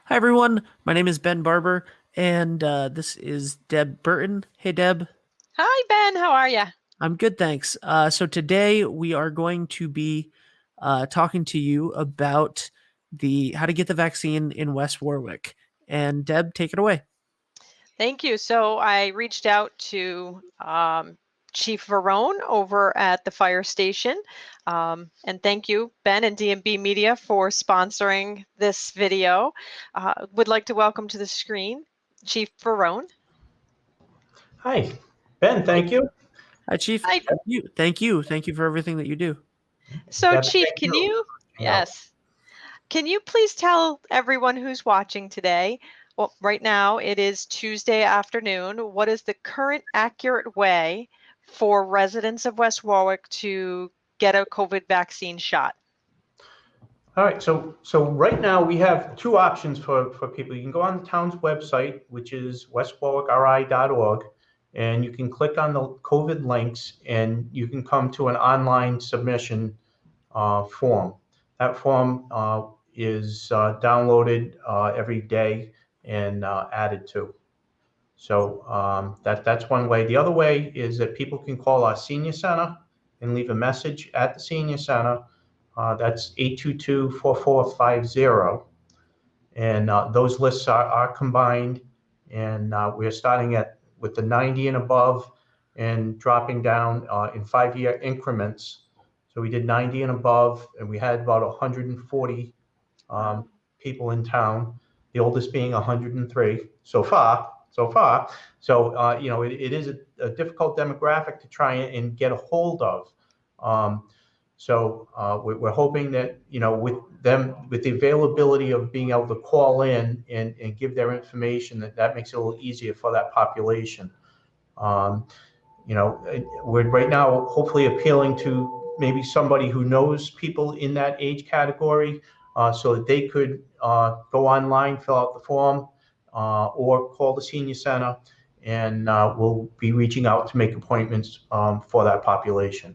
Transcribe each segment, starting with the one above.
Hi, everyone. My name is Ben Barber, and this is Deb Burton. Hey, Deb. Hi, Ben. How are you? I'm good, thanks. So today we are going to be talking to you about the how to get the vaccine in West Warwick. And Deb, take it away. Thank you. So I reached out to Chief Varone over at the fire station. And thank you, Ben and DMB Media, for sponsoring this video. Would like to welcome to the screen Chief Varone. Hi, Ben, thank you. Hi, Chief. Hi. Thank you. Thank you. Thank you for everything that you do. So, Deb, Chief, thank you. Yeah. can you please tell everyone who's watching today, well, right now it is Tuesday afternoon, what is the current accurate way for residents of West Warwick to get a COVID vaccine shot? All right, so right now we have two options for people. You can go on the town's website, which is westwarwickri.org, and you can click on the COVID links, and you can come to an online submission form. That form is downloaded every day and added to. So that's one way. The other way is that people can call our senior center and leave a message at the senior center. That's 822-4450. And those lists are combined. And we're starting with the 90 and above and dropping down in 5-year increments. So we did 90 and above, and we had about 140 people in town, the oldest being 103 so far. So, it is a difficult demographic to try and get a hold of. We're hoping that, with the availability of being able to call in and give their information, that makes it a little easier for that population. We're right now hopefully appealing to maybe somebody who knows people in that age category, so that they could go online, fill out the form, or call the senior center, and we'll be reaching out to make appointments for that population.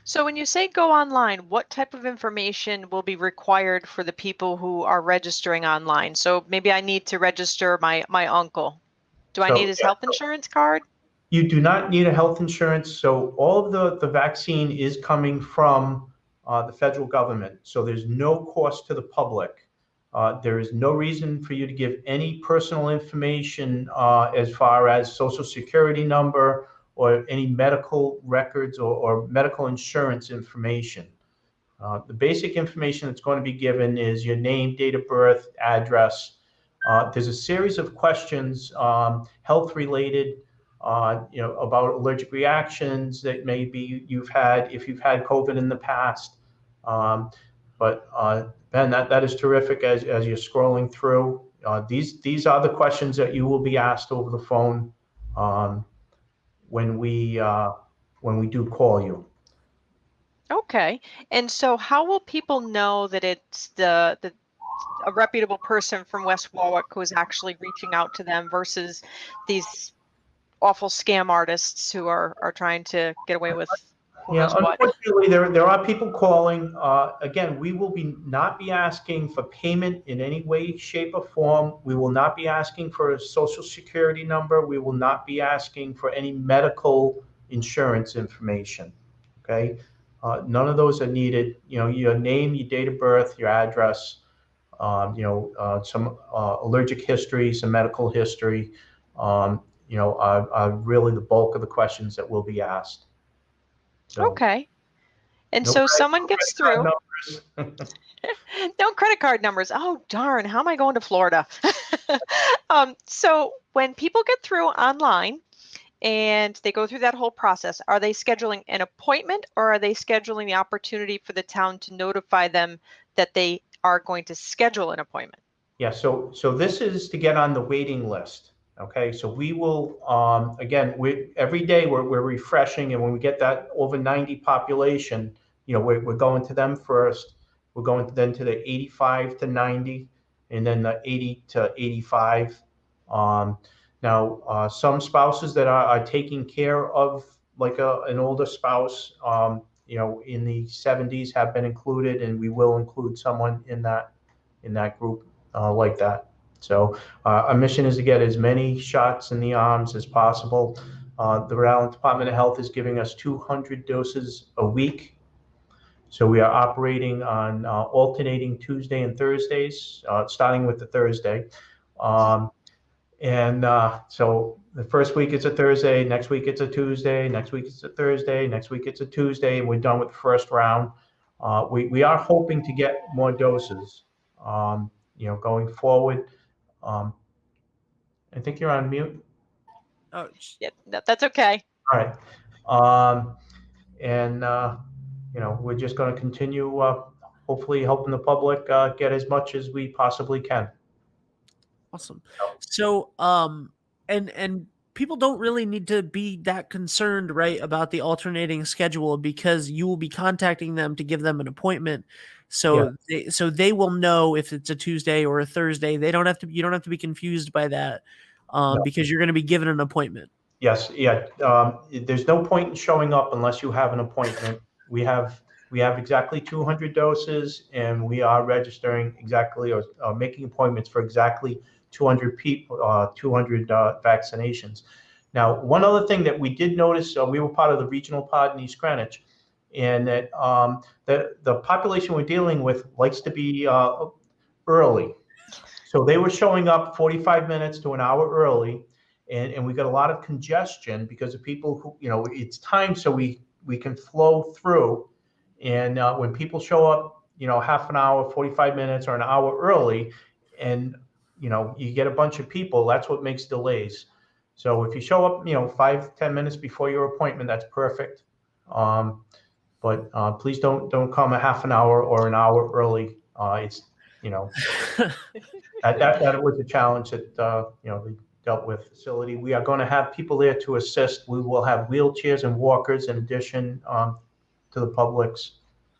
So when you say go online, what type of information will be required for the people who are registering online? So maybe I need to register my uncle. Do I need So his health insurance card? you do not need a health insurance. So all of the vaccine is coming from the federal government. So there's no cost to the public. There is no reason for you to give any personal information as far as social security number or any medical records or medical insurance information. The basic information that's going to be given is your name, date of birth, address. There's a series of questions, health related, about allergic reactions that maybe you've had if you've had COVID in the past. But Ben, that is terrific as you're scrolling through. These are the questions that you will be asked over the phone when we do call you. Okay. And so how will people know that it's a reputable person from West Warwick who is actually reaching out to them versus these awful scam artists who are trying to get away with who Yeah, knows what? unfortunately, there are people calling. Again, we will not be asking for payment in any way, shape, or form. We will not be asking for a social security number. We will not be asking for any medical insurance information. Okay, none of those are needed. Your name, your date of birth, your address. Some allergic history, some medical history. Are really the bulk of the questions that will be asked. So. Okay. And No so credit, someone no gets credit card through. numbers. No credit card numbers. Oh, darn. How am I going to Florida? So when people get through online and they go through that whole process, are they scheduling an appointment or are they scheduling the opportunity for the town to notify them that they are going to schedule an appointment? Yeah, so this is to get on the waiting list. Okay, so we will again, every day we're refreshing, and when we get that over 90 population, we're going to them first. We're going then to the 85 to 90, and then the 80 to 85. Now, some spouses that are taking care of like an older spouse, in the 70s have been included, and we will include someone in that group like that. So our mission is to get as many shots in the arms as possible. The Rhode Island Department of Health is giving us 200 doses a week. So we are operating on alternating Tuesday and Thursdays, starting with the Thursday. So the first week it's a Thursday, next week it's a Tuesday, next week it's a Thursday, next week it's a Tuesday, and we're done with the first round. We are hoping to get more doses, going forward. I think you're on mute. Oh, yeah, that's okay. All right. We're just going to continue, hopefully helping the public get as much as we possibly can. Awesome. So, and people don't really need to be that concerned, right, about the alternating schedule, because you will be contacting them to give them an appointment. So they will know if it's a Tuesday or a Thursday. You don't have to be confused by that, because you're going to be given an appointment. Yes. Yeah. There's no point in showing up unless you have an appointment. We have exactly 200 doses, and we are registering exactly or making appointments for exactly 200 people, 200 vaccinations. Now, one other thing that we did notice, we were part of the regional pod in East Greenwich, and that the population we're dealing with likes to be early. So they were showing up 45 minutes to an hour early, and we got a lot of congestion because of people who, it's time so we can flow through. And when people show up, half an hour, 45 minutes, or an hour early, and you get a bunch of people, that's what makes delays. So if you show up, 5-10 minutes before your appointment, that's perfect. But please don't come a half an hour or an hour early. It's that was a challenge that we dealt with facility. We are going to have people there to assist. We will have wheelchairs and walkers in addition to the public's,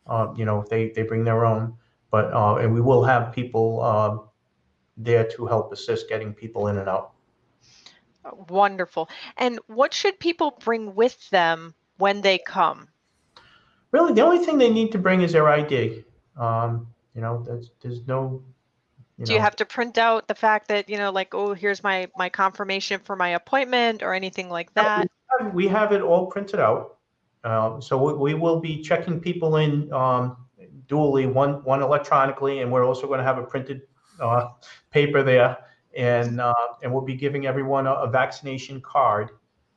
if they bring their own. But and we will have people there to help assist getting people in and out. Wonderful. And what should people bring with them when they come? Really, the only thing they need to bring is their ID. There's no. Do you have to print out the fact that, like, oh, here's my confirmation for my appointment or anything like that? We have it all printed out. So we will be checking people in dually, one electronically, and we're also going to have a printed paper there, and we'll be giving everyone a vaccination card.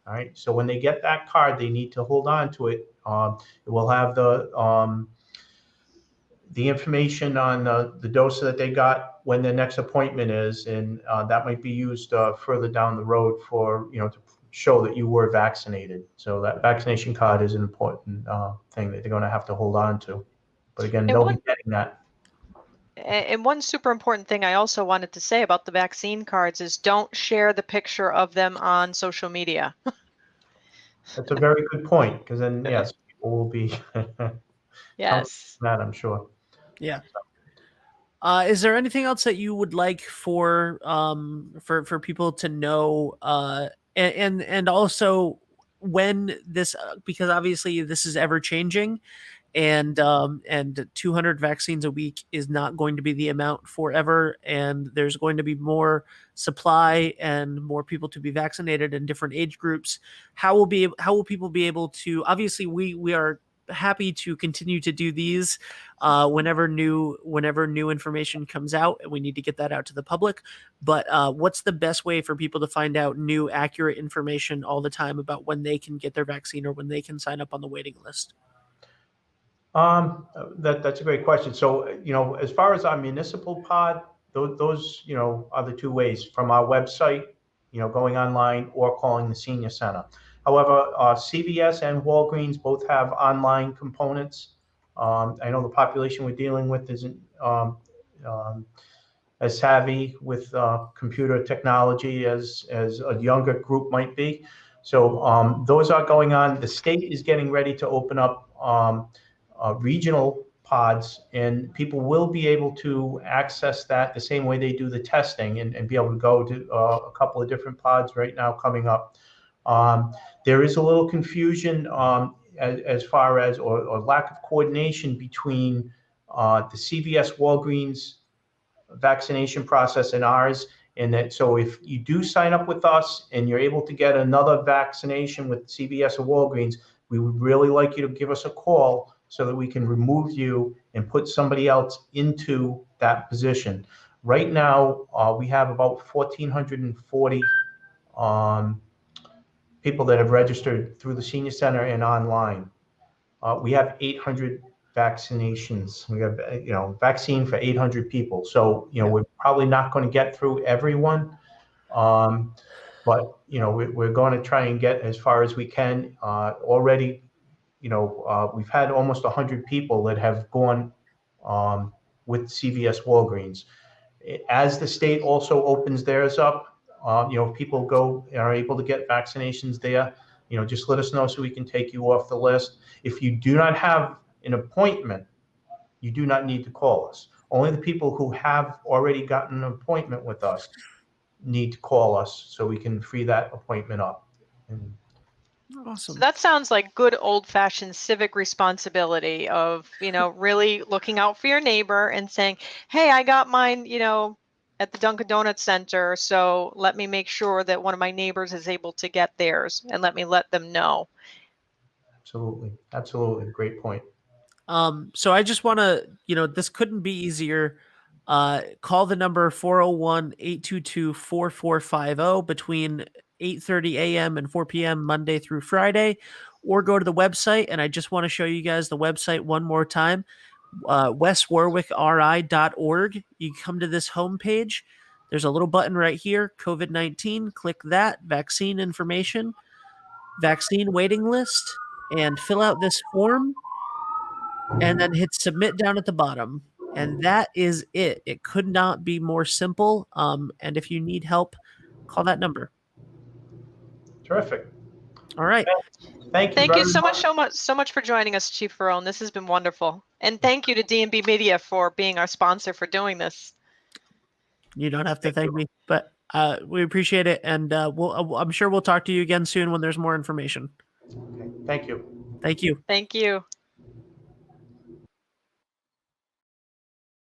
All right. So when they get that card, they need to hold on to it. It will have the information on the dose that they got, when their next appointment is, and that might be used further down the road for to show that you were vaccinated. So that vaccination card is an important thing that they're going to have to hold on to. But again, they'll be getting that. And one super important thing I also wanted to say about the vaccine cards is don't share the picture of them on social media. That's a very good point, because then yes, people will be yes, that, I'm sure. Yeah. Is there anything else that you would like for people to know, and also when this, because obviously this is ever changing, and 200 vaccines a week is not going to be the amount forever, and there's going to be more supply and more people to be vaccinated in different age groups. How will people be able to? Obviously, we are happy to continue to do these whenever new information comes out, and we need to get that out to the public. But what's the best way for people to find out new, accurate information all the time about when they can get their vaccine or when they can sign up on the waiting list? That's a great question. So, as far as our municipal pod, those are the two ways: from our website, going online, or calling the senior center. However, CVS and Walgreens both have online components. I know the population we're dealing with isn't as savvy with computer technology as a younger group might be. So those are going on. The state is getting ready to open up regional pods, and people will be able to access that the same way they do the testing, and be able to go to a couple of different pods right now coming up. There is a little confusion as far as or lack of coordination between the CVS Walgreens vaccination process in ours. And that, so if you do sign up with us and you're able to get another vaccination with CVS or Walgreens, we would really like you to give us a call so that we can remove you and put somebody else into that position. Right now, we have about 1,440 people that have registered through the senior center and online. We have 800 vaccinations. We have, vaccine for 800 people. So, we're probably not going to get through everyone. But, we're going to try and get as far as we can. Already, we've had almost 100 people that have gone with CVS Walgreens. As the state also opens theirs up, people are able to get vaccinations there. Just let us know so we can take you off the list. If you do not have an appointment, you do not need to call us. Only the people who have already gotten an appointment with us need to call us so we can free that appointment up. And Awesome. So that sounds like good old-fashioned civic responsibility of, really looking out for your neighbor and saying, hey, I got mine, at the Dunkin' Donuts Center, so let me make sure that one of my neighbors is able to get theirs, and let them know. Absolutely. Great point. So I just want to, this couldn't be easier. Call the number 401-822-4450 between 8:30 a.m. and 4 p.m. Monday through Friday, or go to the website. And I just want to show you guys the website one more time, westwarwickri.org. You come to this homepage. There's a little button right here, COVID-19. Click that, vaccine information, vaccine waiting list, and fill out this form. And then hit submit down at the bottom. And that is it. It could not be more simple. And if you need help, call that number. Terrific. All right. Thank you. Thank you so much for joining us, Chief Verone. This has been wonderful. And thank you to D&B Media for being our sponsor for doing this. You don't have to thank me, but we appreciate it. And I'm sure we'll talk to you again soon when there's more information. Okay. Thank you. Thank you. Thank you.